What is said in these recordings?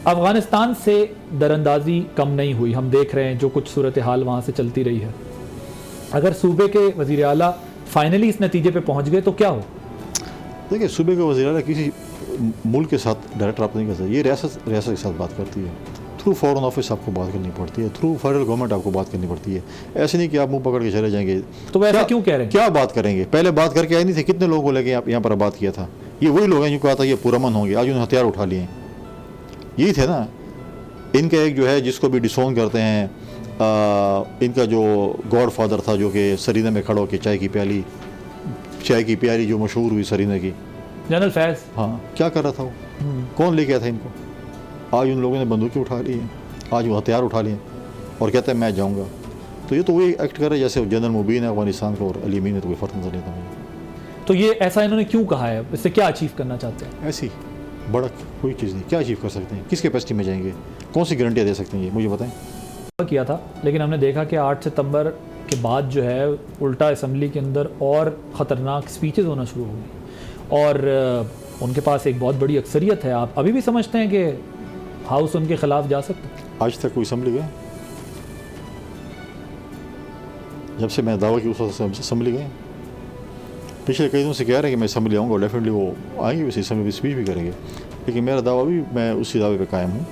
افغانستان سے دراندازی کم نہیں ہوئی، ہم دیکھ رہے ہیں جو کچھ صورتحال وہاں سے چلتی رہی ہے. اگر صوبے کے وزیر اعلیٰ فائنلی اس نتیجے پہ پہنچ گئے تو کیا ہو؟ دیکھیں، صوبے کا وزیر اعلیٰ کسی ملک کے ساتھ ڈائریکٹ رابطہ نہیں کر سکتا. یہ ریاست کے ساتھ بات کرتی ہے، تھرو فارن آفس آپ کو بات کرنی پڑتی ہے، تھرو فیڈرل گورنمنٹ آپ کو بات کرنی پڑتی ہے. ایسے نہیں کہ آپ منہ پکڑ کے چلے جائیں گے. تو وہ ایسا کیوں کہہ رہے ہیں؟ کیا بات کریں گے؟ پہلے بات کر کے آئے نہیں تھے؟ کتنے لوگوں کو لے کے یہاں پر بات کیا تھا؟ یہ وہی لوگ ہیں جو کہا تھا یہ پرامن ہوں گے، آج انہوں نے ہتھیار اٹھا لیے ہیں. یہی تھے نا. ان کا ایک جو ہے جس کو بھی ڈسون کرتے ہیں، ان کا جو گاڈ فادر تھا جو کہ سرینا میں کھڑا ہو کے چائے کی پیالی جو مشہور ہوئی سرینا کی، جنرل فیض. ہاں، کیا کر رہا تھا وہ؟ کون لے گیا تھا ان کو؟ آج ان لوگوں نے بندوقیں اٹھا لی ہیں، آج وہ ہتھیار اٹھا لیے اور کہتے ہیں میں جاؤں گا. تو یہ تو وہی ایکٹ کر رہے جیسے جنرل مبین ہے افغانستان کو اور علی امین ہے، تو کوئی فرق نظر نہیں تھا مجھے. تو یہ ایسا انہوں نے کیوں کہا ہے؟ اس سے کیا اچیو کرنا چاہتے ہیں؟ ایسی بڑا کوئی چیز نہیں. کیا اچیو کر سکتے ہیں؟ کس کیپیسٹی میں جائیں گے؟ کون سی گارنٹیاں دے سکتے ہیں؟ یہ مجھے بتائیں. کیا تھا، لیکن ہم نے دیکھا کہ 8 ستمبر کے بعد جو ہے الٹا اسمبلی کے اندر اور خطرناک سپیچز ہونا شروع ہو گئی، اور ان کے پاس ایک بہت بڑی اکثریت ہے. آپ ابھی بھی سمجھتے ہیں کہ ہاؤس ان کے خلاف جا سکتا ہے؟ آج تک کوئی اسمبلی گئے؟ جب سے میں دعویٰ کی اس وقت سے اسمبلی گئے. پچھلے کئی دنوں سے کہہ رہے ہیں کہ میں اسمبلی آؤں گا، ڈیفینیٹلی وہ آئیں گے، ویسے اسمبلی اسپیچ بھی کریں گے. لیکن میرا دعویٰ بھی میں اسی دعوے پہ قائم ہوں.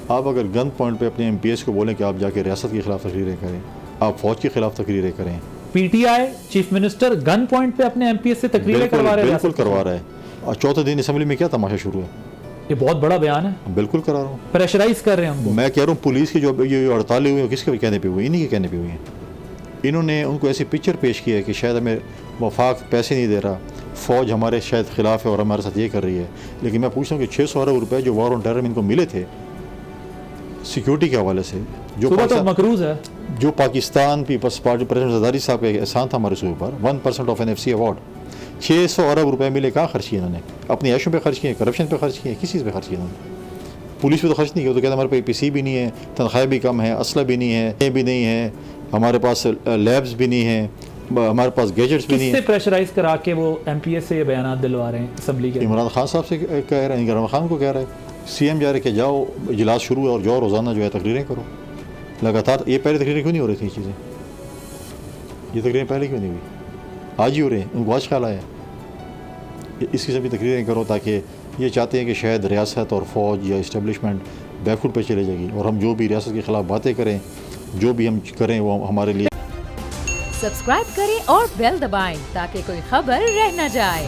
آپ اگر گن پوائنٹ پہ اپنے ایم پی ایس کو بولیں کہ آپ جا کے ریاست کے خلاف تقریریں کریں، آپ فوج کے خلاف تقریریں کریں. PTI chief minister gun point پہ اپنے ایم پی ایس سے تقریریں کروا رہے ہیں؟ بالکل کروا رہا ہے. اور چوتھے دن اسمبلی میں کیا تماشا شروع ہے؟ یہ بہت بڑا بیان ہے. بالکل کرا رہا ہوں. پریشرائز کر رہے ہیں ہم کو. میں کہہ رہا ہوں پولیس کی جو ہڑتالیں ہوئی ہیں کس کے کہنے پہ ہوئی؟ انہی کے کہنے پہ ہوئی ہیں. انہوں نے ان کو ایسی پکچر پیش کی ہے کہ شاید ہمیں وفاق پیسے نہیں دے رہا، فوج ہمارے شاید خلاف ہے اور ہمارے ساتھ یہ کر رہی ہے. لیکن میں پوچھتا ہوں کہ 600 ارب روپے جو وار آن ٹیرر میں ان کو ملے تھے سیکیورٹی کے حوالے سے، جو مقروض ہے، جو پاکستان پیپلز پارٹی پریزیڈنٹ زرداری صاحب کا ایک احسان تھا ہمارے صوبے پر، 1% آف NFC ایوارڈ، 600 ارب روپے ملے. کہاں خرچ کیے انہوں نے؟ اپنی عیشوں پہ خرچ کیے، کرپشن پہ خرچ کیے، کس چیز پہ خرچ کیے انہوں نے؟ پولیس پہ تو خرچ نہیں کیا. تو کہتے ہیں ہمارے پاس PC بھی نہیں ہے، تنخواہیں بھی کم ہیں، اسلحہ بھی نہیں ہے، یہ بھی نہیں ہے، ہمارے پاس لیبس بھی نہیں ہیں، ہمارے پاس گیجٹس بھی نہیں ہیں. کس سے پریشرائز کرا کے وہ ایم پی ایس سے یہ بیانات دلوا رہے ہیں اسمبلی کے؟ عمران خان صاحب سے کہہ رہے ہیں، عمران خان کو کہہ رہے ہیں. CM جا رہے کہ جاؤ اجلاس شروع ہے اور جاؤ روزانہ جو ہے تقریریں کرو لگاتار. یہ پہلے تقریریں کیوں نہیں ہو رہی تھیں؟ یہ چیزیں، یہ تقریریں پہلے کیوں نہیں ہوئی؟ آج ہی ہو رہے ہیں. ان کو آج خیال آیا اس قسم کی تقریریں کرو، تاکہ یہ چاہتے ہیں کہ شاید ریاست اور فوج یا اسٹیبلشمنٹ بیک فٹ پہ چلے جائے گی، اور ہم جو بھی ریاست کے خلاف باتیں کریں، جو بھی ہم کریں وہ ہمارے لیے. سبسکرائب کریں اور بیل دبائیں تاکہ کوئی خبر رہ نہ جائے.